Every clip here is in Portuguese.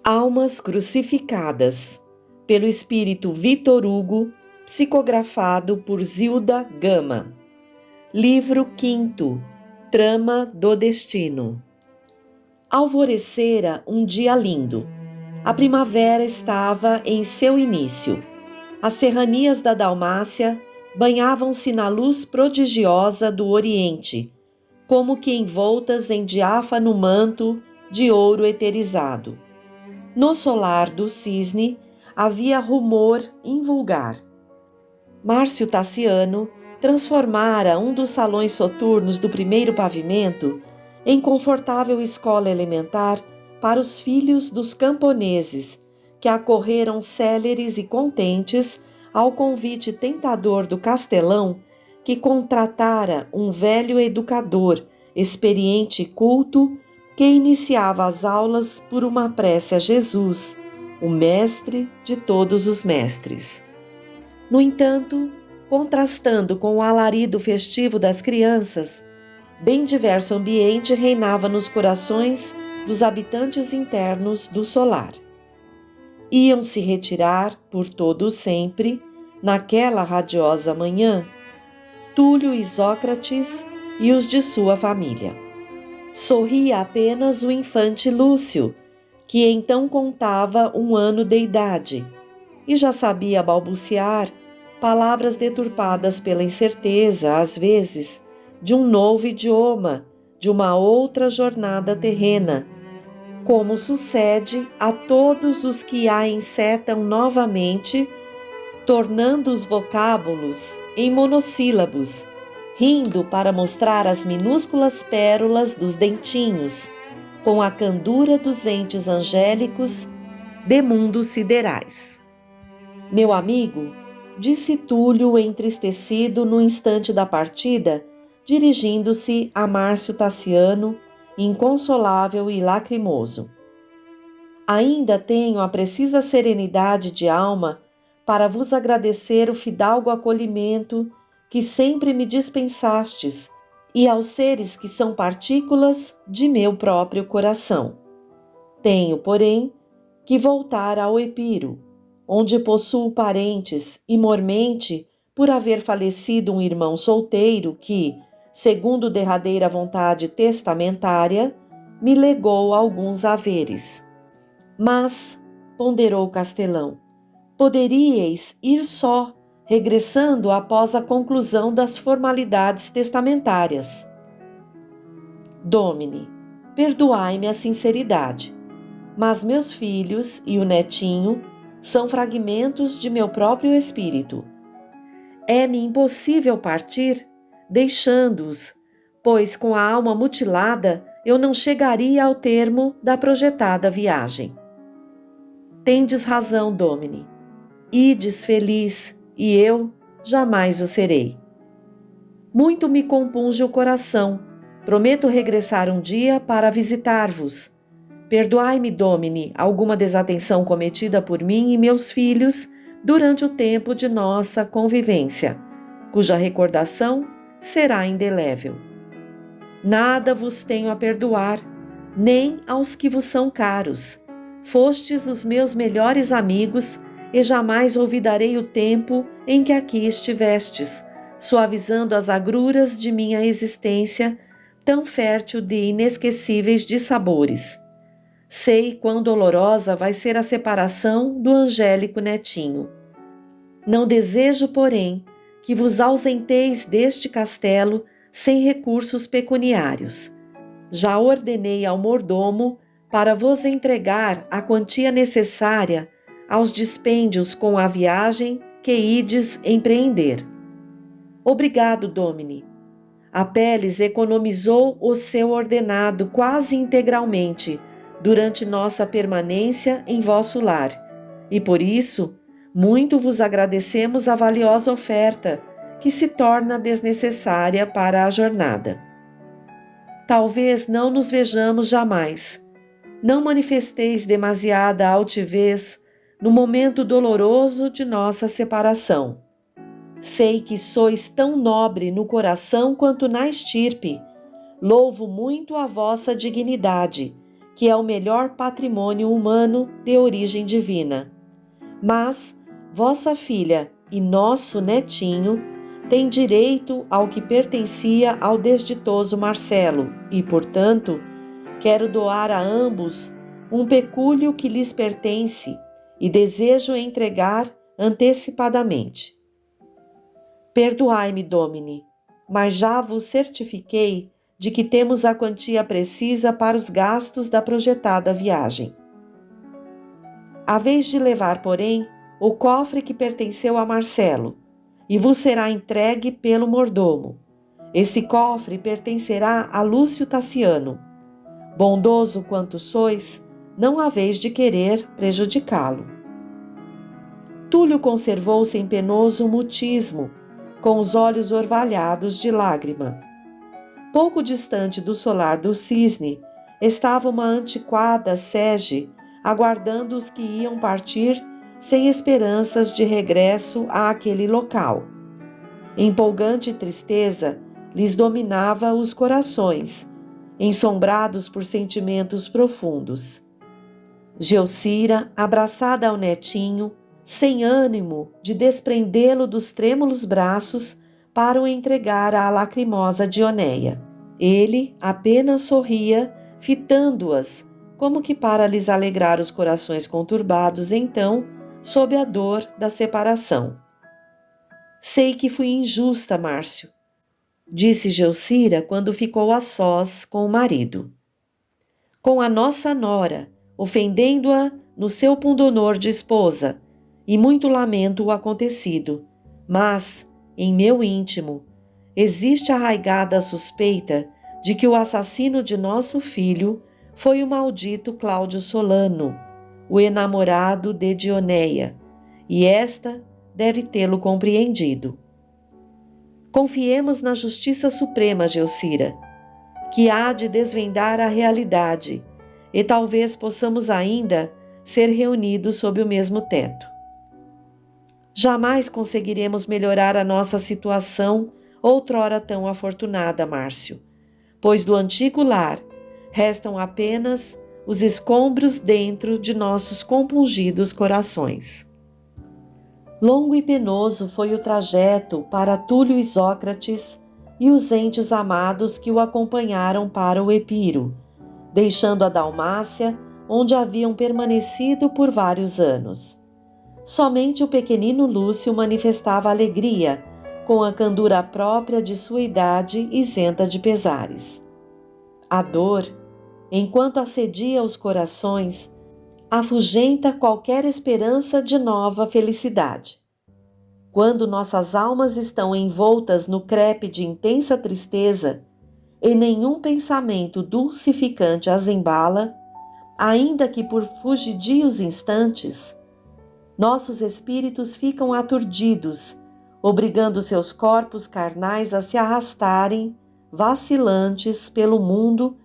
Almas Crucificadas, pelo espírito Vitor Hugo, psicografado por Zilda Gama. Livro 5º, Trama do Destino. Alvorecera um dia lindo. A primavera estava em seu início. As serranias da Dalmácia banhavam-se na luz prodigiosa do Oriente, como que envoltas em diáfano manto de ouro eterizado. No solar do cisne havia rumor invulgar. Márcio Tassiano transformara um dos salões soturnos do primeiro pavimento em confortável escola elementar para os filhos dos camponeses, que acorreram céleres e contentes ao convite tentador do castelão, que contratara um velho educador, experiente e culto, que iniciava as aulas por uma prece a Jesus, o mestre de todos os mestres. No entanto, contrastando com o alarido festivo das crianças, bem diverso ambiente reinava nos corações dos habitantes internos do solar. Iam se retirar por todo o sempre, naquela radiosa manhã, Túlio e Sócrates e os de sua família. Sorria apenas o infante Lúcio, que então contava 1 ano de idade, e já sabia balbuciar palavras deturpadas pela incerteza, às vezes, de um novo idioma, de uma outra jornada terrena, como sucede a todos os que a encetam novamente, tornando os vocábulos em monossílabos, rindo para mostrar as minúsculas pérolas dos dentinhos, com a candura dos entes angélicos de mundos siderais. Meu amigo, disse Túlio entristecido no instante da partida, dirigindo-se a Márcio Tassiano, inconsolável e lacrimoso. Ainda tenho a precisa serenidade de alma para vos agradecer o fidalgo acolhimento que sempre me dispensastes e aos seres que são partículas de meu próprio coração. Tenho, porém, que voltar ao Epiro, onde possuo parentes e mormente por haver falecido um irmão solteiro que, segundo derradeira vontade testamentária, me legou alguns haveres. Mas, ponderou o castelão, poderíeis ir só, regressando após a conclusão das formalidades testamentárias. Domine, perdoai-me a sinceridade, mas meus filhos e o netinho são fragmentos de meu próprio espírito. É-me impossível partir, deixando-os, pois com a alma mutilada eu não chegaria ao termo da projetada viagem. Tendes razão, Domine. Ides feliz, e eu jamais o serei. Muito me compunge o coração. Prometo regressar um dia para visitar-vos. Perdoai-me, Domine, alguma desatenção cometida por mim e meus filhos durante o tempo de nossa convivência, cuja recordação será indelével. Nada vos tenho a perdoar, nem aos que vos são caros. Fostes os meus melhores amigos e jamais olvidarei o tempo em que aqui estivestes, suavizando as agruras de minha existência, tão fértil de inesquecíveis dissabores. Sei quão dolorosa vai ser a separação do angélico netinho. Não desejo, porém, que vos ausenteis deste castelo sem recursos pecuniários. Já ordenei ao mordomo para vos entregar a quantia necessária aos dispêndios com a viagem que ides empreender. Obrigado, Domine. Apeles economizou o seu ordenado quase integralmente durante nossa permanência em vosso lar, e por isso muito vos agradecemos a valiosa oferta que se torna desnecessária para a jornada. Talvez não nos vejamos jamais. Não manifesteis demasiada altivez no momento doloroso de nossa separação. Sei que sois tão nobre no coração quanto na estirpe. Louvo muito a vossa dignidade, que é o melhor patrimônio humano de origem divina. Mas vossa filha e nosso netinho têm direito ao que pertencia ao desditoso Marcelo e, portanto, quero doar a ambos um pecúlio que lhes pertence e desejo entregar antecipadamente. Perdoai-me, Domine, mas já vos certifiquei de que temos a quantia precisa para os gastos da projetada viagem. Haveis de levar, porém, o cofre que pertenceu a Marcelo, e vos será entregue pelo mordomo. Esse cofre pertencerá a Lúcio Tassiano. Bondoso quanto sois, não haveis de querer prejudicá-lo. Túlio conservou-se em penoso mutismo, com os olhos orvalhados de lágrima. Pouco distante do solar do cisne, estava uma antiquada sege, aguardando os que iam partir sem esperanças de regresso àquele local. Empolgante tristeza lhes dominava os corações, ensombrados por sentimentos profundos. Gelcira, abraçada ao netinho, sem ânimo de desprendê-lo dos trêmulos braços para o entregar à lacrimosa Dioneia. Ele apenas sorria, fitando-as, como que para lhes alegrar os corações conturbados, então, sob a dor da separação. Sei que fui injusta, Márcio, disse Gelcira quando ficou a sós com o marido. Com a nossa nora, ofendendo-a no seu pundonor de esposa, e muito lamento o acontecido, mas, em meu íntimo, existe arraigada a suspeita de que o assassino de nosso filho foi o maldito Cláudio Solano, o enamorado de Dioneia, e esta deve tê-lo compreendido. Confiemos na Justiça Suprema, Gelcira, que há de desvendar a realidade, e talvez possamos ainda ser reunidos sob o mesmo teto. Jamais conseguiremos melhorar a nossa situação, outrora tão afortunada, Márcio, pois do antigo lar restam apenas os escombros dentro de nossos compungidos corações. Longo e penoso foi o trajeto para Túlio e Sócrates e os entes amados que o acompanharam para o Epiro, deixando a Dalmácia, onde haviam permanecido por vários anos. Somente o pequenino Lúcio manifestava alegria, com a candura própria de sua idade isenta de pesares. A dor, enquanto assedia os corações, afugenta qualquer esperança de nova felicidade. Quando nossas almas estão envoltas no crepe de intensa tristeza e nenhum pensamento dulcificante as embala, ainda que por fugidios instantes, nossos espíritos ficam aturdidos, obrigando seus corpos carnais a se arrastarem, vacilantes pelo mundo,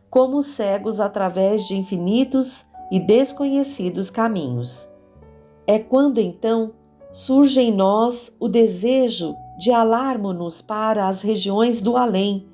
como cegos através de infinitos e desconhecidos caminhos. É quando, então, surge em nós o desejo de alarmo-nos para as regiões do além,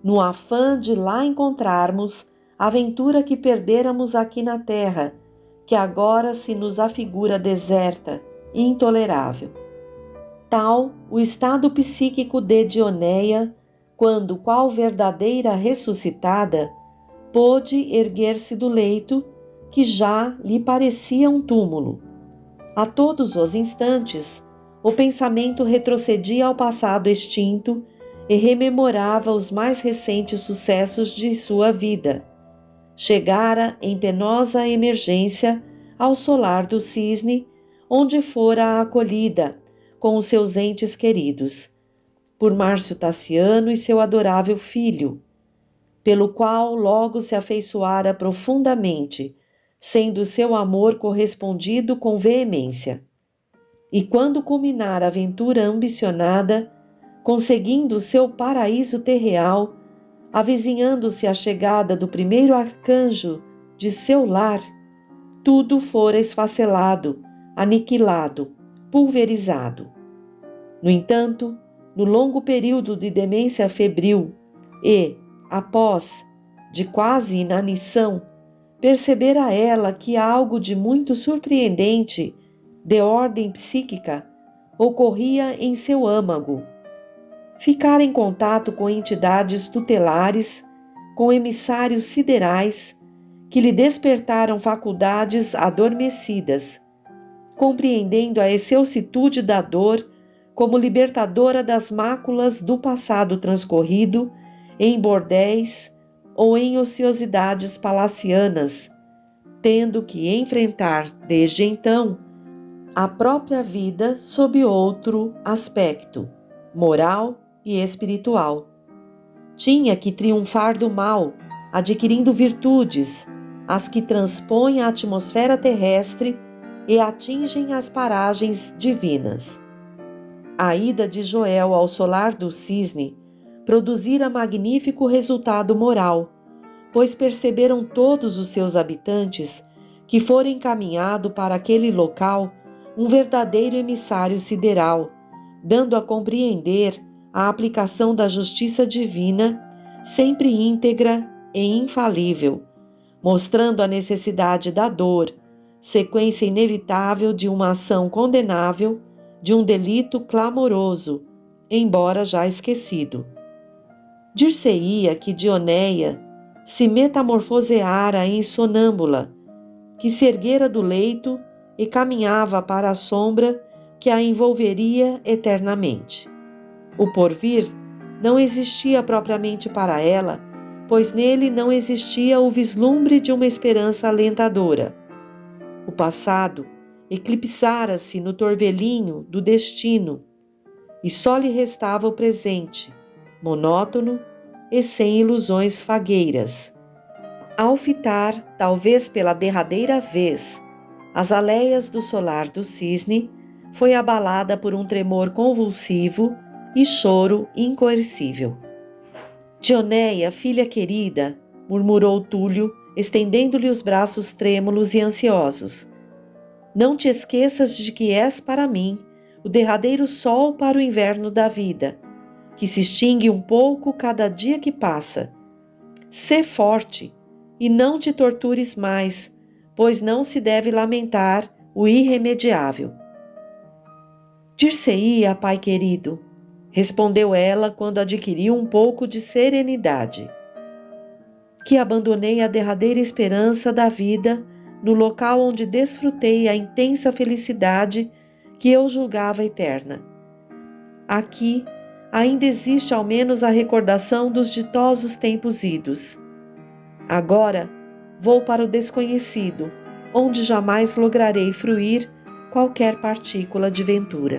no afã de lá encontrarmos a aventura que perdêramos aqui na terra, que agora se nos afigura deserta e intolerável. Tal o estado psíquico de Dioneia, quando, qual verdadeira ressuscitada, pôde erguer-se do leito que já lhe parecia um túmulo. A todos os instantes, o pensamento retrocedia ao passado extinto e rememorava os mais recentes sucessos de sua vida. Chegara em penosa emergência ao solar do cisne, onde fora acolhida com os seus entes queridos, por Márcio Tassiano e seu adorável filho, pelo qual logo se afeiçoara profundamente, sendo seu amor correspondido com veemência. E quando culminar a aventura ambicionada, conseguindo seu paraíso terreal, avizinhando-se a chegada do primeiro arcanjo de seu lar, tudo fora esfacelado, aniquilado, pulverizado. No entanto, no longo período de demência febril e, após, de quase inanição, percebera ela que algo de muito surpreendente, de ordem psíquica, ocorria em seu âmago. Ficara em contato com entidades tutelares, com emissários siderais, que lhe despertaram faculdades adormecidas, compreendendo a excelsitude da dor como libertadora das máculas do passado transcorrido em bordéis ou em ociosidades palacianas, tendo que enfrentar, desde então, a própria vida sob outro aspecto, moral e espiritual. Tinha que triunfar do mal, adquirindo virtudes, as que transpõem a atmosfera terrestre e atingem as paragens divinas. A ida de Joel ao solar do cisne produzira magnífico resultado moral, pois perceberam todos os seus habitantes que fora encaminhado para aquele local um verdadeiro emissário sideral, dando a compreender a aplicação da justiça divina, sempre íntegra e infalível, mostrando a necessidade da dor, sequência inevitável de uma ação condenável, de um delito clamoroso, embora já esquecido. Dir-se-ia que Dioneia se metamorfoseara em sonâmbula, que se erguera do leito e caminhava para a sombra que a envolveria eternamente. O porvir não existia propriamente para ela, pois nele não existia o vislumbre de uma esperança alentadora. O passado eclipsara-se no torvelinho do destino, e só lhe restava o presente, monótono e sem ilusões fagueiras. Ao fitar, talvez pela derradeira vez, as aleias do solar do cisne, foi abalada por um tremor convulsivo e choro incoercível. Dioneia, filha querida, murmurou Túlio, estendendo-lhe os braços trêmulos e ansiosos. Não te esqueças de que és para mim o derradeiro sol para o inverno da vida, que se extingue um pouco cada dia que passa. Sê forte e não te tortures mais, pois não se deve lamentar o irremediável. Dir-se-ia, pai querido, respondeu ela quando adquiriu um pouco de serenidade, que abandonei a derradeira esperança da vida no local onde desfrutei a intensa felicidade que eu julgava eterna. Aqui ainda existe ao menos a recordação dos ditosos tempos idos. Agora vou para o desconhecido, onde jamais lograrei fruir qualquer partícula de ventura.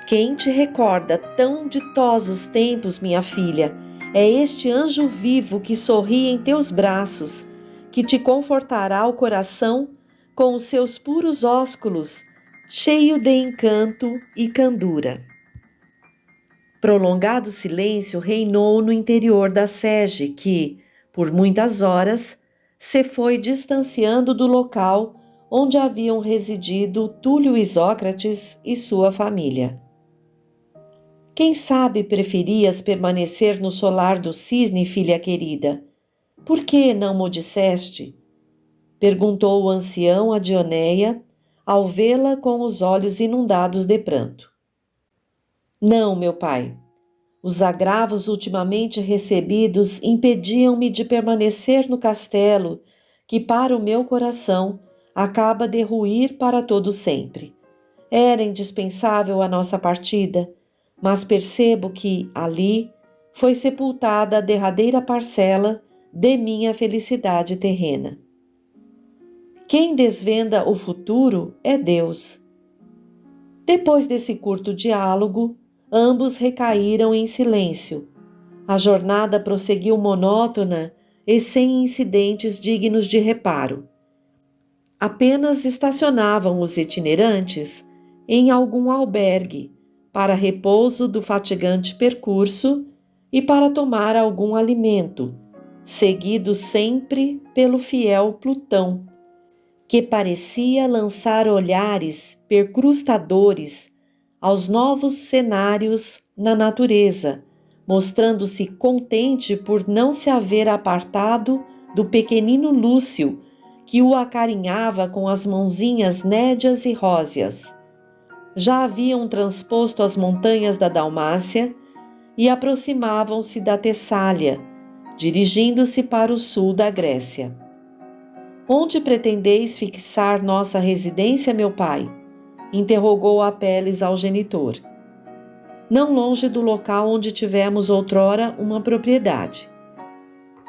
Quem te recorda tão ditosos tempos, minha filha, é este anjo vivo que sorri em teus braços, que te confortará o coração com os seus puros ósculos, cheio de encanto e candura. Prolongado silêncio reinou no interior da sege que, por muitas horas, se foi distanciando do local onde haviam residido Túlio Isócrates e sua família. Quem sabe preferias permanecer no solar do cisne, filha querida? Por que não mo disseste? Perguntou o ancião a Dioneia, ao vê-la com os olhos inundados de pranto. Não, meu pai. Os agravos ultimamente recebidos impediam-me de permanecer no castelo, que para o meu coração acaba de ruir para todo sempre. Era indispensável a nossa partida, mas percebo que, ali, foi sepultada a derradeira parcela de minha felicidade terrena. Quem desvenda o futuro é Deus. Depois desse curto diálogo, ambos recaíram em silêncio. A jornada prosseguiu monótona e sem incidentes dignos de reparo. Apenas estacionavam os itinerantes em algum albergue, para repouso do fatigante percurso e para tomar algum alimento, seguido sempre pelo fiel Plutão, que parecia lançar olhares percrustadores aos novos cenários na natureza, mostrando-se contente por não se haver apartado do pequenino Lúcio, que o acarinhava com as mãozinhas nédias e róseas. Já haviam transposto as montanhas da Dalmácia e aproximavam-se da Tessália, dirigindo-se para o sul da Grécia. Onde pretendeis fixar nossa residência, meu pai? Interrogou Apeles ao genitor. Não longe do local onde tivemos outrora uma propriedade.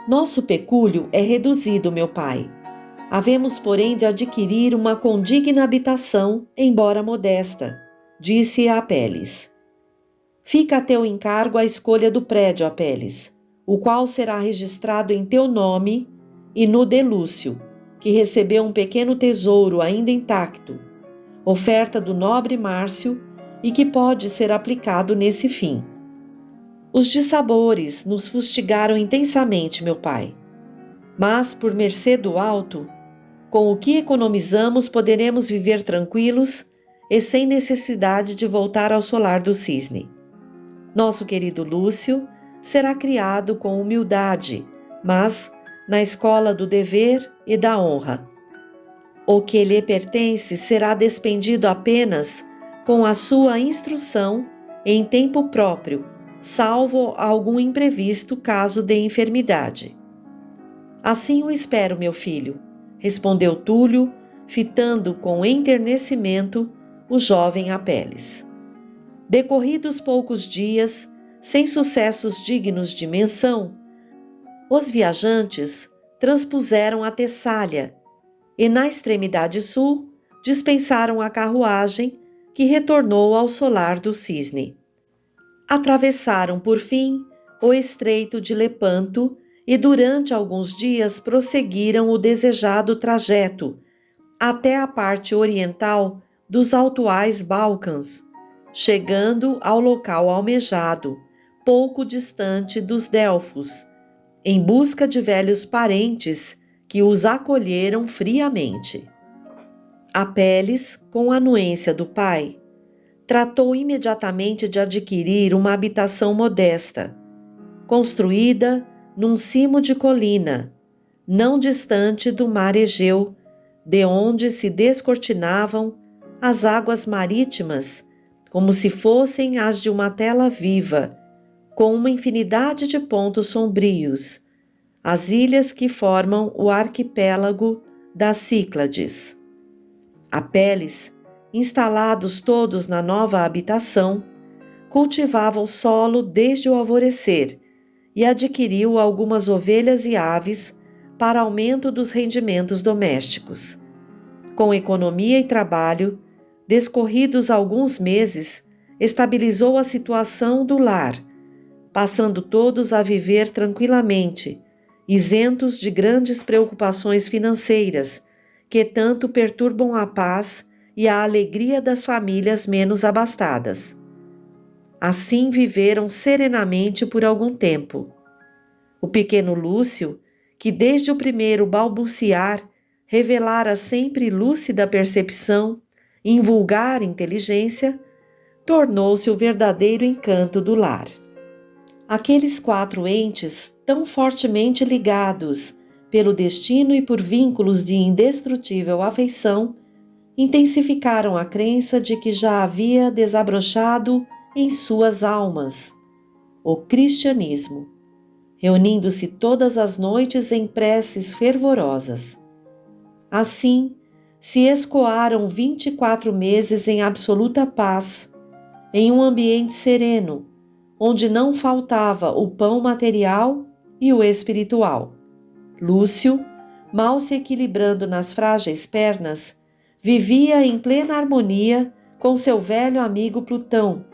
Nosso pecúlio é reduzido, meu pai. Havemos, porém, de adquirir uma condigna habitação, embora modesta, disse Apeles. Fica a teu encargo a escolha do prédio, Apeles, o qual será registrado em teu nome e no de Lúcio, que recebeu um pequeno tesouro ainda intacto, oferta do nobre Márcio e que pode ser aplicado nesse fim. Os dissabores nos fustigaram intensamente, meu pai. Mas, por mercê do alto, com o que economizamos poderemos viver tranquilos e sem necessidade de voltar ao solar do cisne. Nosso querido Lúcio será criado com humildade, mas na escola do dever e da honra. O que lhe pertence será despendido apenas com a sua instrução em tempo próprio, salvo algum imprevisto caso de enfermidade. Assim o espero, meu filho, respondeu Túlio, fitando com enternecimento o jovem Apeles. Decorridos poucos dias, sem sucessos dignos de menção, os viajantes transpuseram a Tessália e, na extremidade sul, dispensaram a carruagem que retornou ao solar do cisne. Atravessaram, por fim, o estreito de Lepanto e durante alguns dias prosseguiram o desejado trajeto até a parte oriental dos atuais Balcãs, chegando ao local almejado, pouco distante dos Delfos, em busca de velhos parentes que os acolheram friamente. Apeles, com a anuência do pai, tratou imediatamente de adquirir uma habitação modesta, construída num cimo de colina, não distante do mar Egeu, de onde se descortinavam as águas marítimas, como se fossem as de uma tela viva, com uma infinidade de pontos sombrios, as ilhas que formam o arquipélago das Cíclades. Apeles, instalados todos na nova habitação, cultivava o solo desde o alvorecer e adquiriu algumas ovelhas e aves para aumento dos rendimentos domésticos. Com economia e trabalho, descorridos alguns meses, estabilizou a situação do lar, passando todos a viver tranquilamente, isentos de grandes preocupações financeiras, que tanto perturbam a paz e a alegria das famílias menos abastadas. Assim viveram serenamente por algum tempo. O pequeno Lúcio, que desde o primeiro balbuciar revelara sempre lúcida percepção, invulgar inteligência, tornou-se o verdadeiro encanto do lar. Aqueles 4 entes, tão fortemente ligados pelo destino e por vínculos de indestrutível afeição, intensificaram a crença de que já havia desabrochado em suas almas o cristianismo, reunindo-se todas as noites em preces fervorosas. Assim, se escoaram 24 meses em absoluta paz, em um ambiente sereno, onde não faltava o pão material e o espiritual. Lúcio, mal se equilibrando nas frágeis pernas, vivia em plena harmonia com seu velho amigo Plutão,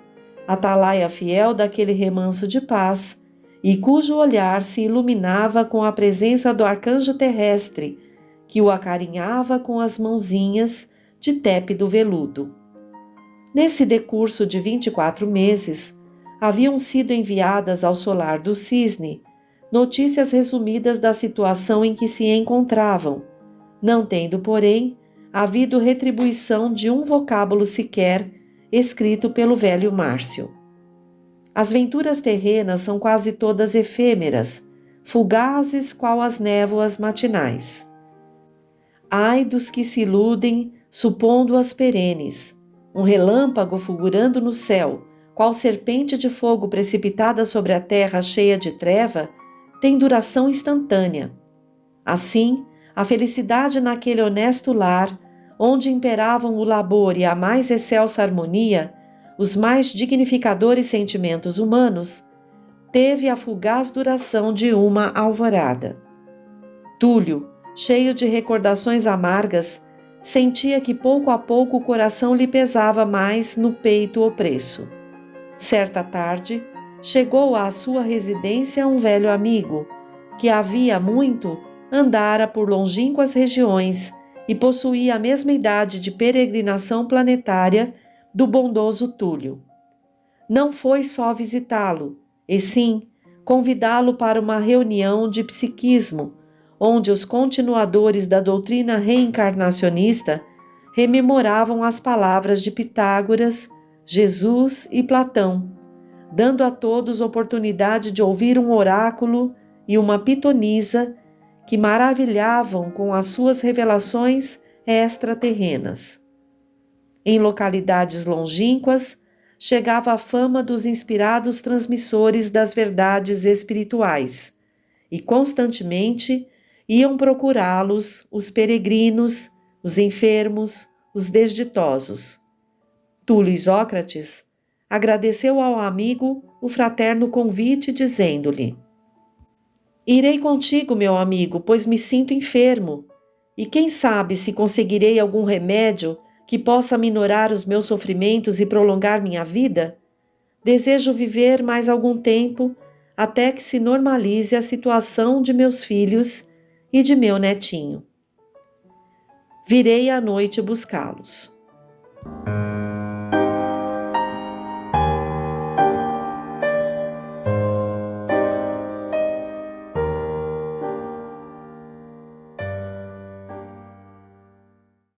atalaia fiel daquele remanso de paz, e cujo olhar se iluminava com a presença do arcanjo terrestre, que o acarinhava com as mãozinhas de tépido veludo. Nesse decurso de 24 meses, haviam sido enviadas ao solar do cisne notícias resumidas da situação em que se encontravam, não tendo, porém, havido retribuição de um vocábulo sequer escrito pelo velho Márcio. As venturas terrenas são quase todas efêmeras, fugazes qual as névoas matinais. Ai dos que se iludem, supondo-as perenes. Um relâmpago fulgurando no céu, qual serpente de fogo precipitada sobre a terra cheia de treva, tem duração instantânea. Assim, a felicidade naquele honesto lar, onde imperavam o labor e a mais excelsa harmonia, os mais dignificadores sentimentos humanos, teve a fugaz duração de uma alvorada. Túlio, cheio de recordações amargas, sentia que pouco a pouco o coração lhe pesava mais no peito o opresso. Certa tarde, chegou à sua residência um velho amigo, que havia muito andara por longínquas regiões e possuía a mesma idade de peregrinação planetária do bondoso Túlio. Não foi só visitá-lo, e sim convidá-lo para uma reunião de psiquismo, onde os continuadores da doutrina reencarnacionista rememoravam as palavras de Pitágoras, Jesus e Platão, dando a todos oportunidade de ouvir um oráculo e uma pitonisa que maravilhavam com as suas revelações extraterrenas. Em localidades longínquas, chegava a fama dos inspirados transmissores das verdades espirituais, e constantemente iam procurá-los os peregrinos, os enfermos, os desditosos. Túlio Isócrates agradeceu ao amigo o fraterno convite, dizendo-lhe: irei contigo, meu amigo, pois me sinto enfermo, e quem sabe se conseguirei algum remédio que possa minorar os meus sofrimentos e prolongar minha vida? Desejo viver mais algum tempo, até que se normalize a situação de meus filhos e de meu netinho. Virei à noite buscá-los.